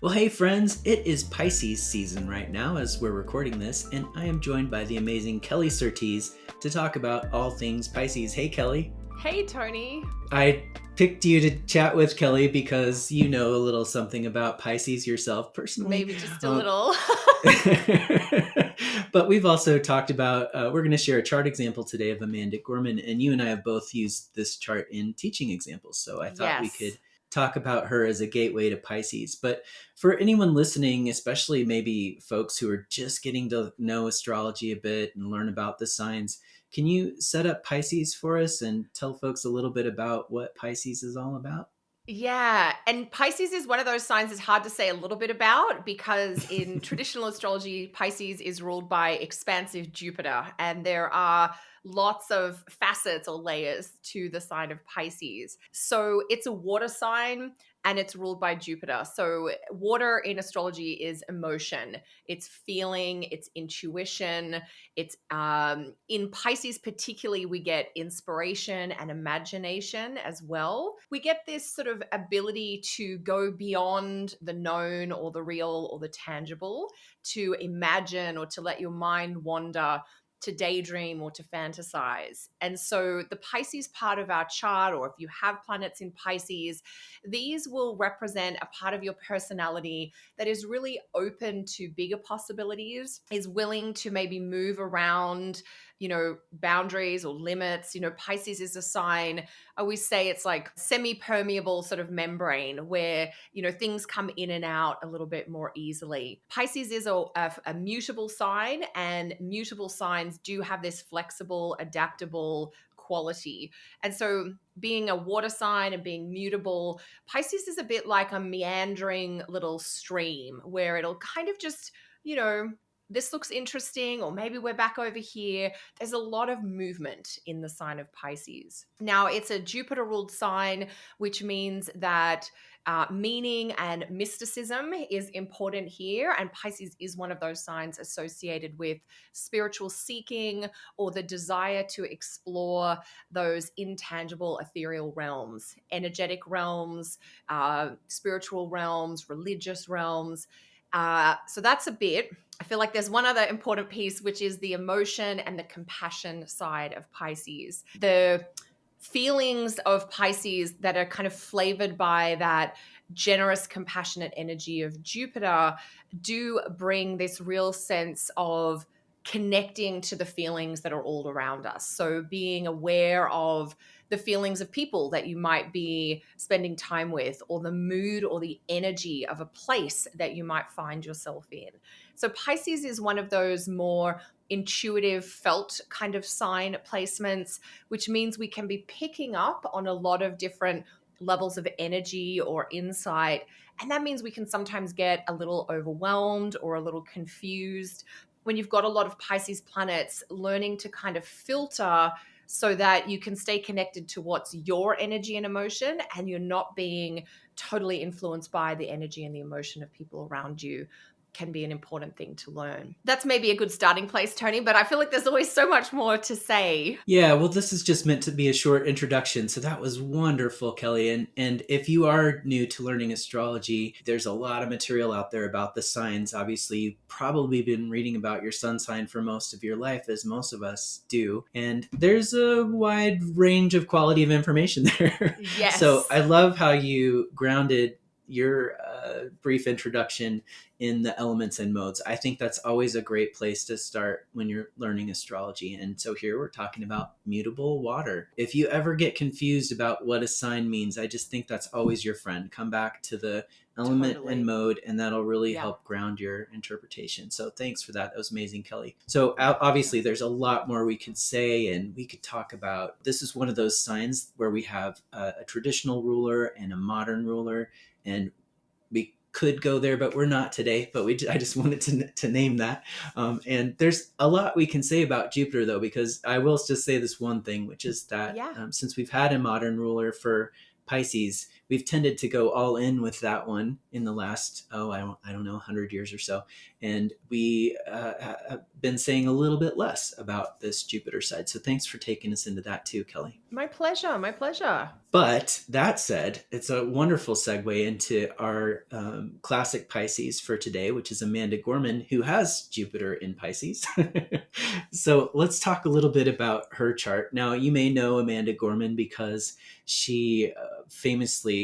Well, hey friends, it is Pisces season right now as we're recording this, and I am joined by the amazing Kelly Surtees to talk about all things Pisces. Hey Kelly. Hey Tony. I picked you to chat with Kelly because you know a little something about Pisces yourself personally. Maybe just a little. But we've also talked about, we're going to share a chart example today of Amanda Gorman, and you and I have both used this chart in teaching examples. So I thought we could Yes. talk about her as a gateway to Pisces. But for anyone listening, especially maybe folks who are just getting to know astrology a bit and learn about the signs, can you set up Pisces for us and tell folks a little bit about what Pisces is all about? Yeah. And Pisces is one of those signs that's hard to say a little bit about because in traditional astrology, Pisces is ruled by expansive Jupiter. And there are lots of facets or layers to the sign of Pisces. So it's a water sign and it's ruled by Jupiter. So water in astrology is emotion, it's feeling, it's intuition. It's in Pisces, particularly, we get inspiration and imagination as well. We get this sort of ability to go beyond the known or the real or the tangible, to imagine or to let your mind wander, to daydream or to fantasize. And so the Pisces part of our chart, or if you have planets in Pisces, these will represent a part of your personality that is really open to bigger possibilities, is willing to maybe move around, boundaries or limits. Pisces is a sign, I always say it's like semi-permeable sort of membrane where, things come in and out a little bit more easily. Pisces is a mutable sign, and mutable signs do have this flexible, adaptable quality. And so being a water sign and being mutable, Pisces is a bit like a meandering little stream where it'll kind of just, this looks interesting, or maybe we're back over here. There's a lot of movement in the sign of Pisces. Now, it's a Jupiter ruled sign, which means that meaning and mysticism is important here. And Pisces is one of those signs associated with spiritual seeking or the desire to explore those intangible ethereal realms, energetic realms, spiritual realms, religious realms. So that's a bit. I feel like there's one other important piece, which is the emotion and the compassion side of Pisces. The feelings of Pisces that are kind of flavored by that generous, compassionate energy of Jupiter do bring this real sense of connecting to the feelings that are all around us. So being aware of the feelings of people that you might be spending time with, or the mood or the energy of a place that you might find yourself in. So Pisces is one of those more intuitive, felt kind of sign placements, which means we can be picking up on a lot of different levels of energy or insight. And that means we can sometimes get a little overwhelmed or a little confused. When you've got a lot of Pisces planets, learning to kind of filter so that you can stay connected to what's your energy and emotion, and you're not being totally influenced by the energy and the emotion of people around you, can be an important thing to learn. That's maybe a good starting place, Tony, but I feel like there's always so much more to say. Yeah, well, this is just meant to be a short introduction. So that was wonderful, Kelly. And if you are new to learning astrology, there's a lot of material out there about the signs. Obviously, you've probably been reading about your sun sign for most of your life, as most of us do. And there's a wide range of quality of information there. So Yes. I love how you grounded your brief introduction in the elements and modes. I think that's always a great place to start when you're learning astrology. And so here we're talking about mutable water. If you ever get confused about what a sign means, I just think that's always your friend. Come back to the element and Totally. mode, and that'll really Yeah. help ground your interpretation. So thanks for that. That was amazing, Kelly. So obviously there's a lot more we could say, and we could talk about. This is one of those signs where we have a traditional ruler and a modern ruler, and we could go there, but we're not today. But I just wanted to name that. And there's a lot we can say about Jupiter, though, because I will just say this one thing, which is that Yeah. since we've had a modern ruler for Pisces, we've tended to go all in with that one in the last, I don't know, 100 years or so. And we have been saying a little bit less about this Jupiter side. So thanks for taking us into that too, Kelly. My pleasure. My pleasure. But that said, it's a wonderful segue into our classic Pisces for today, which is Amanda Gorman, who has Jupiter in Pisces. So let's talk a little bit about her chart. Now, you may know Amanda Gorman because she famously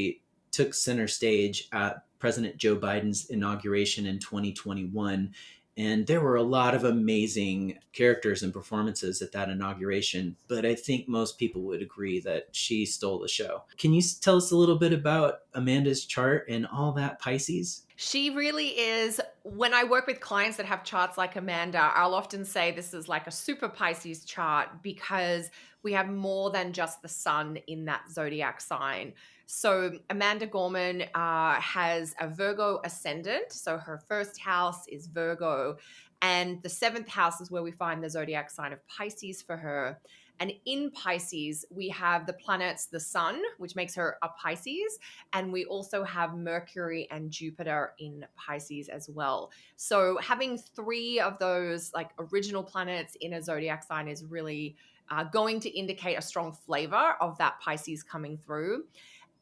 took center stage at President Joe Biden's inauguration in 2021. And there were a lot of amazing characters and performances at that inauguration, but I think most people would agree that she stole the show. Can you tell us a little bit about Amanda's chart and all that Pisces? She really is. When I work with clients that have charts like Amanda, I'll often say this is like a super Pisces chart because we have more than just the sun in that zodiac sign. So Amanda Gorman has a Virgo ascendant. So her first house is Virgo. And the seventh house is where we find the zodiac sign of Pisces for her. And in Pisces, we have the planets, the sun, which makes her a Pisces. And we also have Mercury and Jupiter in Pisces as well. So having three of those like original planets in a zodiac sign is really going to indicate a strong flavor of that Pisces coming through.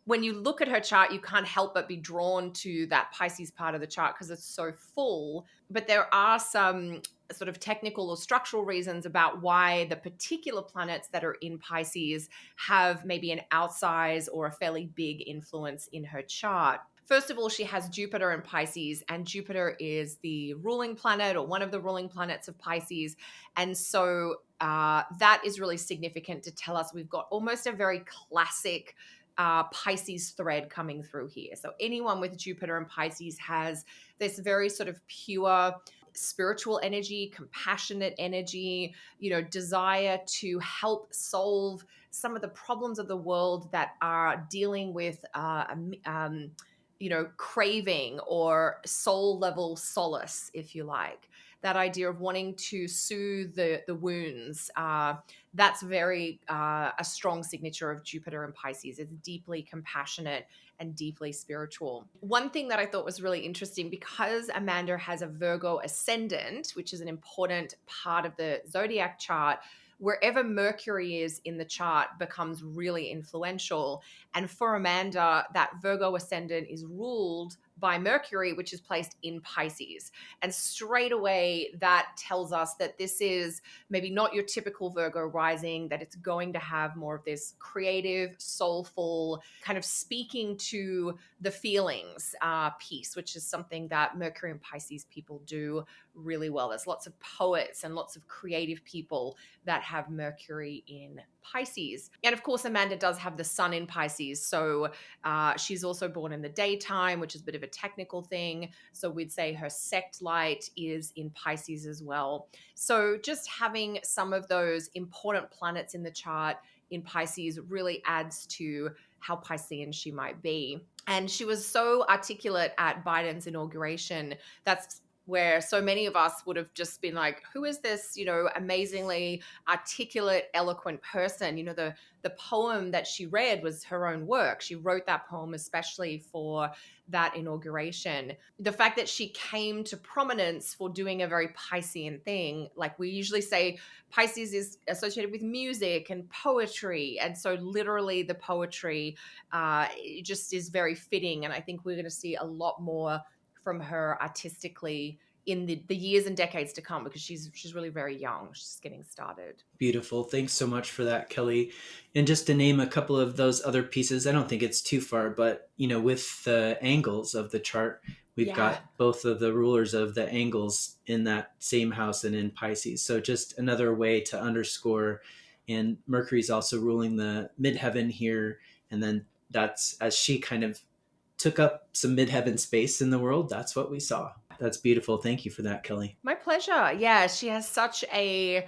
When you look at her chart, you can't help but be drawn to that Pisces part of the chart because it's so full. But there are some sort of technical or structural reasons about why the particular planets that are in Pisces have maybe an outsize or a fairly big influence in her chart. First of all, she has Jupiter in Pisces, and Jupiter is the ruling planet or one of the ruling planets of Pisces. And so that is really significant to tell us we've got almost a very classic Pisces thread coming through here. So anyone with Jupiter and Pisces has this very sort of pure spiritual energy, compassionate energy, desire to help solve some of the problems of the world that are dealing with craving or soul level solace, if you like. That idea of wanting to soothe the wounds. That's very a strong signature of Jupiter and Pisces. It's deeply compassionate and deeply spiritual. One thing that I thought was really interesting, because Amanda has a Virgo ascendant, which is an important part of the zodiac chart, wherever Mercury is in the chart becomes really influential. And for Amanda, that Virgo ascendant is ruled by Mercury, which is placed in Pisces. And straight away, that tells us that this is maybe not your typical Virgo rising, that it's going to have more of this creative, soulful, kind of speaking to the feelings piece, which is something that Mercury and Pisces people do really well. There's lots of poets and lots of creative people that have Mercury in Pisces. And of course, Amanda does have the sun in Pisces. So she's also born in the daytime, which is a bit of a technical thing. So we'd say her sect light is in Pisces as well. So just having some of those important planets in the chart in Pisces really adds to how Piscean she might be. And she was so articulate at Biden's inauguration. That's where so many of us would have just been like, who is this, amazingly articulate, eloquent person? The poem that she read was her own work. She wrote that poem especially for that inauguration. The fact that she came to prominence for doing a very Piscean thing, like we usually say, Pisces is associated with music and poetry. And so literally the poetry just is very fitting. And I think we're going to see a lot more from her artistically in the years and decades to come, because she's really very young. She's getting started. Beautiful. Thanks so much for that, Kelly. And just to name a couple of those other pieces, I don't think it's too far, but with the angles of the chart, we've got both of the rulers of the angles in that same house and in Pisces. So just another way to underscore. And Mercury's also ruling the midheaven here. And then that's, as she kind of took up some midheaven space in the world, that's what we saw. That's beautiful. Thank you for that, Kelly. My pleasure. Yeah, she has such a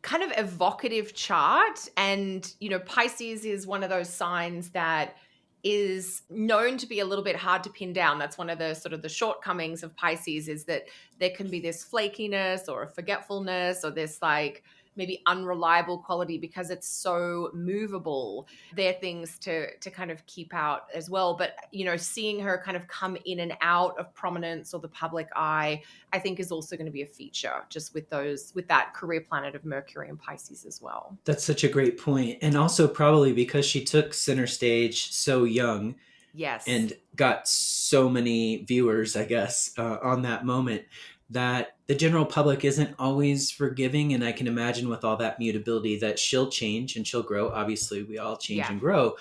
kind of evocative chart. And, Pisces is one of those signs that is known to be a little bit hard to pin down. That's one of the sort of the shortcomings of Pisces, is that there can be this flakiness or a forgetfulness or this like maybe unreliable quality because it's so movable. They're things to kind of keep out as well. But, seeing her kind of come in and out of prominence or the public eye, I think is also going to be a feature just with that career planet of Mercury and Pisces as well. That's such a great point. And also probably because she took center stage so young Yes. and got so many viewers, I guess, on that moment, that the general public isn't always forgiving. And I can imagine with all that mutability that she'll change and she'll grow. Obviously, we all change and grow.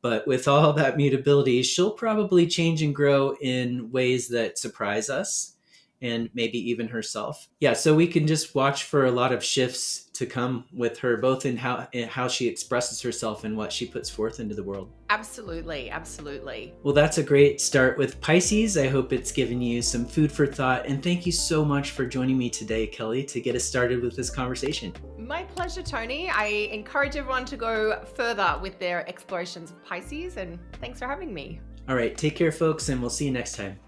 But with all that mutability, she'll probably change and grow in ways that surprise us and maybe even herself. Yeah, so we can just watch for a lot of shifts to come with her, both in how she expresses herself and what she puts forth into the world. Absolutely, absolutely. Well, that's a great start with Pisces. I hope it's given you some food for thought. And thank you so much for joining me today, Kelly, to get us started with this conversation. My pleasure, Tony. I encourage everyone to go further with their explorations of Pisces, and thanks for having me. All right, take care, folks, and we'll see you next time.